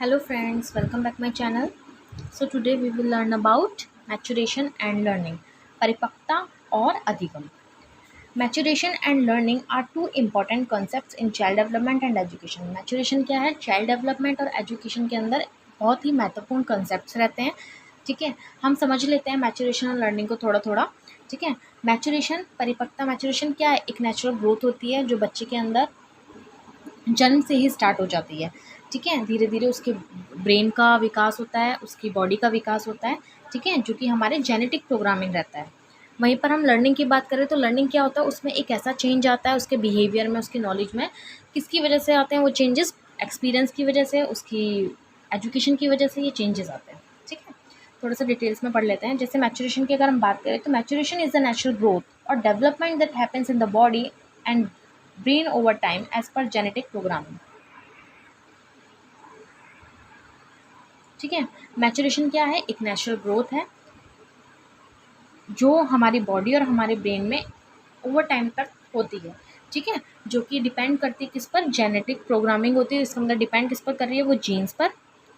Hello friends, welcome back my channel. So today we will learn about maturation and learning, परिपक्वता और अधिगम. Maturation and learning are two important concepts in child development and education. Maturation क्या है? Child development और education के अंदर बहुत ही महत्वपूर्ण concepts रहते हैं. ठीक है, हम समझ लेते हैं मैचुरेशन और लर्निंग को थोड़ा थोड़ा. ठीक है, मैचुरेशन परिपक्वता मैचुरेशन क्या है? एक नेचुरल ग्रोथ होती है जो बच्चे के अंदर जन्म से ही स्टार्ट हो जाती है. ठीक है, धीरे धीरे उसके ब्रेन का विकास होता है, उसकी बॉडी का विकास होता है. ठीक है, जो कि हमारे जेनेटिक प्रोग्रामिंग रहता है. वहीं पर हम लर्निंग की बात करें तो लर्निंग क्या होता है, उसमें एक ऐसा चेंज आता है उसके बिहेवियर में, उसकी नॉलेज में. किसकी वजह से आते हैं वो चेंजेस? एक्सपीरियंस की वजह से, उसकी एजुकेशन की वजह से ये चेंजेस आते हैं. ठीक है, थोड़ा सा डिटेल्स में पढ़ लेते हैं. जैसे मैचुरेशन की अगर हम बात करें तो maturation is the natural growth और development that happens in the body and brain over time as per genetic programming. ठीक है, मैचुरेशन क्या है? एक नेचुरल ग्रोथ है जो हमारी बॉडी और हमारे ब्रेन में ओवर टाइम तक होती है. ठीक है, जो कि डिपेंड करती है किस पर? जेनेटिक प्रोग्रामिंग होती है. इसके अंदर डिपेंड किस पर कर रही है? वो जीन्स पर.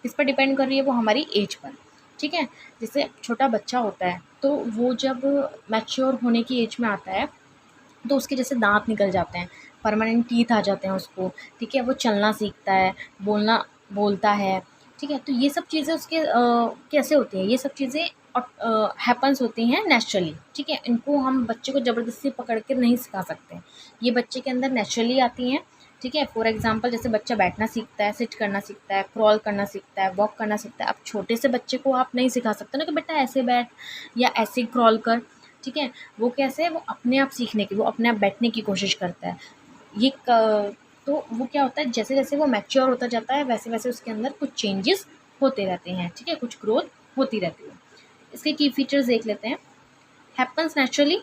किस पर डिपेंड कर रही है? वो हमारी एज पर. ठीक है, जैसे छोटा बच्चा होता है तो वो जब मैच्योर होने की एज में आता है तो उसके जैसे दांत निकल जाते हैं, परमानेंट टीथ आ जाते हैं उसको. ठीक है, वो चलना सीखता है, बोलता है. ठीक है, तो ये सब चीज़ें उसके कैसे होती हैं? ये सब चीज़ें हैपन्स होती हैं नेचुरली. ठीक है, इनको हम बच्चे को ज़बरदस्ती पकड़ के नहीं सिखा सकते. ये बच्चे के अंदर नेचुरली आती हैं. ठीक है, फॉर एग्जांपल जैसे बच्चा बैठना सीखता है, सिट करना सीखता है, क्रॉल करना सीखता है, वॉक करना सीखता है. अब छोटे से बच्चे को आप नहीं सिखा सकते ना कि बेटा ऐसे बैठ या ऐसे क्रॉल कर. ठीक है, वो कैसे है? वो अपने आप सीखने की, वो अपने आप बैठने की कोशिश करता है. तो वो क्या होता है, जैसे जैसे वो मैच्योर होता जाता है वैसे वैसे उसके अंदर कुछ चेंजेस होते रहते हैं. ठीक है, कुछ ग्रोथ होती रहती है. इसके की फीचर्स देख लेते हैं. Happens naturally.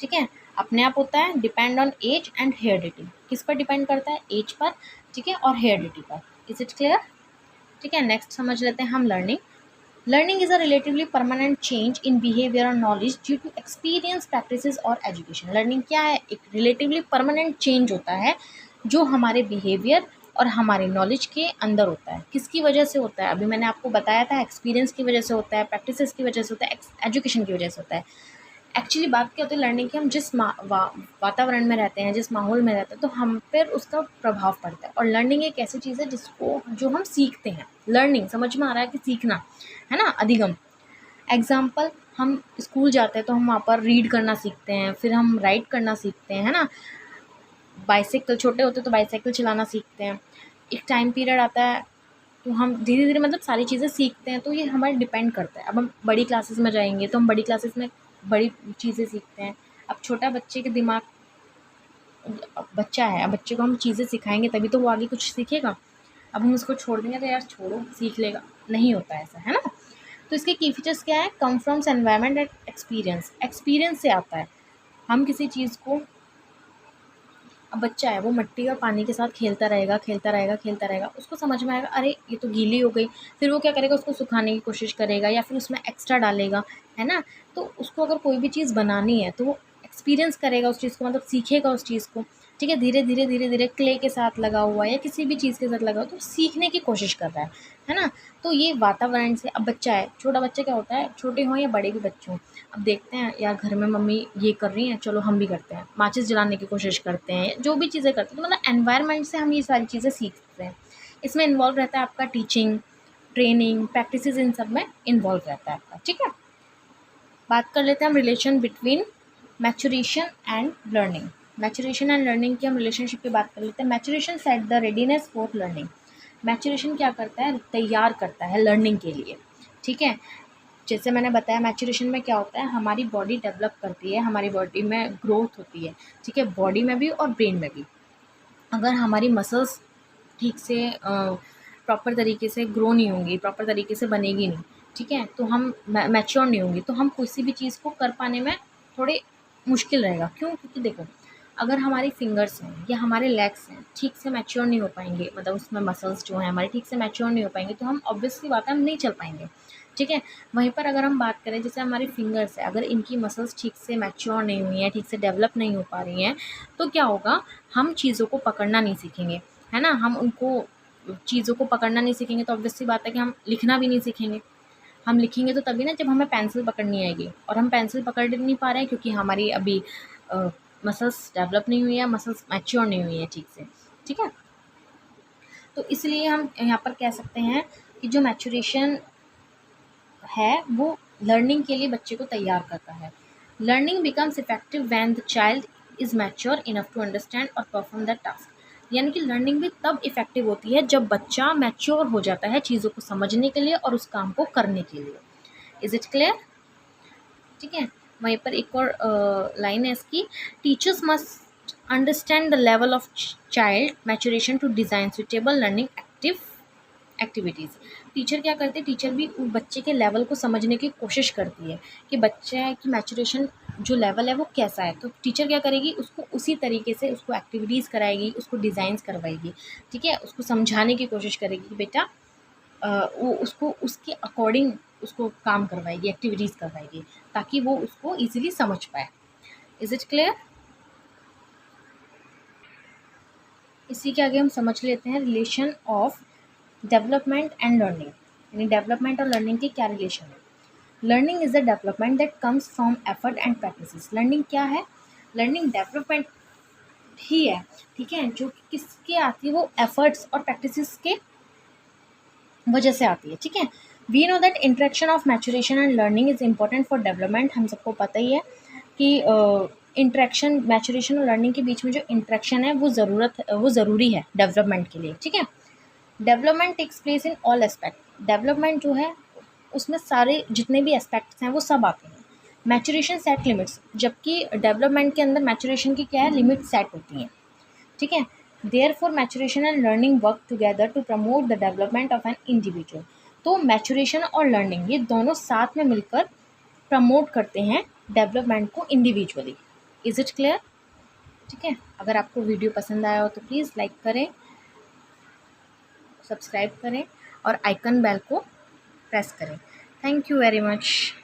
ठीक है, अपने आप होता है. Depend on age and heredity. किस पर डिपेंड करता है? As per. ठीक है, और हेरिडिटी पर. Is it clear? ठीक है, नेक्स्ट समझ लेते हैं हम learning. Learning is a relatively permanent change in behavior or knowledge due to experience, practices और education. Learning क्या है? एक relatively permanent change होता है जो हमारे behavior और हमारे knowledge के अंदर होता है. किसकी वजह से होता है? अभी मैंने आपको बताया था, experience की वजह से होता है, practices की वजह से होता है, education की वजह से होता है. एक्चुअली बात क्या होती है लर्निंग की, हम जिस वातावरण में रहते हैं, जिस माहौल में रहते हैं, तो हम पर उसका प्रभाव पड़ता है. और लर्निंग एक ऐसी चीज़ है जो हम सीखते हैं. लर्निंग समझ में आ रहा है कि सीखना है ना. अधिगम. एग्जाम्पल, हम स्कूल जाते हैं तो हम वहाँ पर रीड करना सीखते हैं, फिर हम राइट करना सीखते हैं, है ना. बाइसाइकिल, छोटे होते तो बाइसाइकिल चलाना सीखते हैं. एक टाइम पीरियड आता है तो हम धीरे धीरे मतलब सारी चीज़ें सीखते हैं. तो ये हमारे डिपेंड करता है. अब हम बड़ी क्लासेस में जाएंगे तो हम बड़ी क्लासेस में बड़ी चीज़ें सीखते हैं. अब छोटा बच्चे के दिमाग, अब बच्चा है, अब बच्चे को हम चीज़ें सिखाएंगे तभी तो वो आगे कुछ सीखेगा. अब हम उसको छोड़ देंगे तो यार छोड़ो सीख लेगा, नहीं होता ऐसा, है ना. तो इसके की फीचर्स क्या है? Come from environment and experience. Experience से आता है. हम किसी चीज़ को, अब बच्चा है वो मिट्टी और पानी के साथ खेलता रहेगा खेलता रहेगा खेलता रहेगा, उसको समझ में आएगा अरे ये तो गीली हो गई. फिर वो क्या करेगा? उसको सुखाने की कोशिश करेगा या फिर उसमें एक्स्ट्रा डालेगा, है ना. तो उसको अगर कोई भी चीज़ बनानी है तो वो एक्सपीरियंस करेगा उस चीज़ को, मतलब सीखेगा उस चीज़ को. ठीक है, धीरे धीरे धीरे धीरे क्ले के साथ लगा हुआ है या किसी भी चीज़ के साथ लगा हुआ तो सीखने की कोशिश कर रहा है ना. तो ये वातावरण से. अब बच्चा है, छोटा बच्चा क्या होता है, छोटे हों या बड़े भी बच्चे हों, अब देखते हैं यार घर में मम्मी ये कर रही हैं, चलो हम भी करते हैं, माचिस जलाने की कोशिश करते हैं, जो भी चीज़ें करते हैं. तो मतलब एनवायरनमेंट से हम ये सारी चीज़ें सीखते हैं. इसमें इन्वॉल्व रहता है आपका टीचिंग, ट्रेनिंग, प्रैक्टिसेस, इन सब में इन्वॉल्व रहता है आपका. ठीक है, बात कर लेते हैं हम relation between maturation and learning. Maturation and learning की हम रिलेशनशिप की बात कर लेते हैं. Maturation set the readiness for learning. Maturation क्या करता है? तैयार करता है लर्निंग के लिए. ठीक है, जैसे मैंने बताया मैचुरेशन में क्या होता है, हमारी बॉडी डेवलप करती है, हमारी बॉडी में ग्रोथ होती है. ठीक है, बॉडी में भी और ब्रेन में भी. अगर हमारी मसल्स ठीक से प्रॉपर तरीके से ग्रो नहीं होंगी, प्रॉपर तरीके से बनेगी नहीं, ठीक है, तो हम मैच्योर नहीं होंगी, तो हम किसी भी चीज़ को कर पाने में थोड़े मुश्किल रहेगा. क्यों? क्योंकि देखो, अगर हमारी फिंगर्स हैं या हमारे लेग्स हैं ठीक से मैच्योर नहीं हो पाएंगे, मतलब उसमें मसल्स जो हैं हमारे ठीक से मैच्योर नहीं हो पाएंगे, तो हम ऑब्वियसली बात है हम नहीं चल पाएंगे. ठीक है, वहीं पर अगर हम बात करें जैसे हमारी फिंगर्स है, अगर इनकी मसल्स ठीक से मैच्योर नहीं हुई हैं, ठीक से डेवलप नहीं हो पा रही हैं, तो क्या होगा, हम चीज़ों को पकड़ना नहीं सीखेंगे, है ना. हम उनको चीज़ों को पकड़ना नहीं सीखेंगे तो ऑब्वियस सी बात है कि हम लिखना भी नहीं सीखेंगे। हम लिखेंगे तो तभी ना जब हमें पेंसिल पकड़नी आएगी, और हम पेंसिल पकड़ नहीं पा रहे हैं क्योंकि हमारी अभी मसल्स डेवलप नहीं हुई है, मसल्स मैच्योर नहीं हुई है ठीक से, ठीक है। तो इसलिए हम यहाँ पर कह सकते हैं कि जो मैच्योरेशन है वो लर्निंग के लिए बच्चे को तैयार करता है। Learning becomes effective when the child is mature enough to understand और परफॉर्म द टास्क। यानी कि लर्निंग भी तब इफेक्टिव होती है जब बच्चा मैच्योर हो जाता है चीज़ों को समझने के लिए और उस काम को करने के लिए। Is it clear? ठीक है। वहीं पर एक और लाइन है इसकी, teachers must understand the level of child maturation to design suitable learning activities. Teacher क्या करते हैं, टीचर भी उस बच्चे के लेवल को समझने की कोशिश करती है कि बच्चे की मैच्योरेशन जो लेवल है वो कैसा है। तो टीचर क्या करेगी, उसको उसी तरीके से उसको एक्टिविटीज़ कराएगी, उसको डिज़ाइंस करवाएगी, ठीक है, उसको समझाने की कोशिश करेगी कि बेटा वो उसको उसके अकॉर्डिंग उसको काम करवाएगी, एक्टिविटीज़ करवाएगी, ताकि वो उसको ईज़िली समझ पाए। Is it clear? इसी के आगे हम समझ लेते हैं relation of development and learning, यानी डेवलपमेंट और लर्निंग की क्या रिलेशन है। Learning is the development that comes from effort and practices. Learning क्या है? लर्निंग डेवलपमेंट ही है, ठीक है, जो कि किसके आती है, वो एफर्ट्स और प्रैक्टिसेस के वजह से आती है, ठीक है। We know that interaction of maturation and learning is important for development. हम सबको पता ही है कि इंट्रैक्शन मैच्योरेशन और लर्निंग के बीच में जो इंट्रैक्शन है वो ज़रूरी है डेवलपमेंट के लिए, ठीक है। Development takes place in all aspect. Development जो है उसमें सारे जितने भी एस्पेक्ट्स हैं वो सब आते हैं। मैच्योरेशन सेट लिमिट्स, जबकि डेवलपमेंट के अंदर मैच्योरेशन की क्या है, लिमिट सेट होती हैं, ठीक है। Therefore maturation and learning work together to promote the development of an individual. तो मैच्योरेशन और लर्निंग ये दोनों साथ में मिलकर प्रमोट करते हैं डेवलपमेंट को इंडिविजुअली। Is it clear? ठीक है। अगर आपको वीडियो पसंद आया हो तो प्लीज़ लाइक करें, सब्सक्राइब करें और आइकन बेल को प्रेस करें। Thank you very much.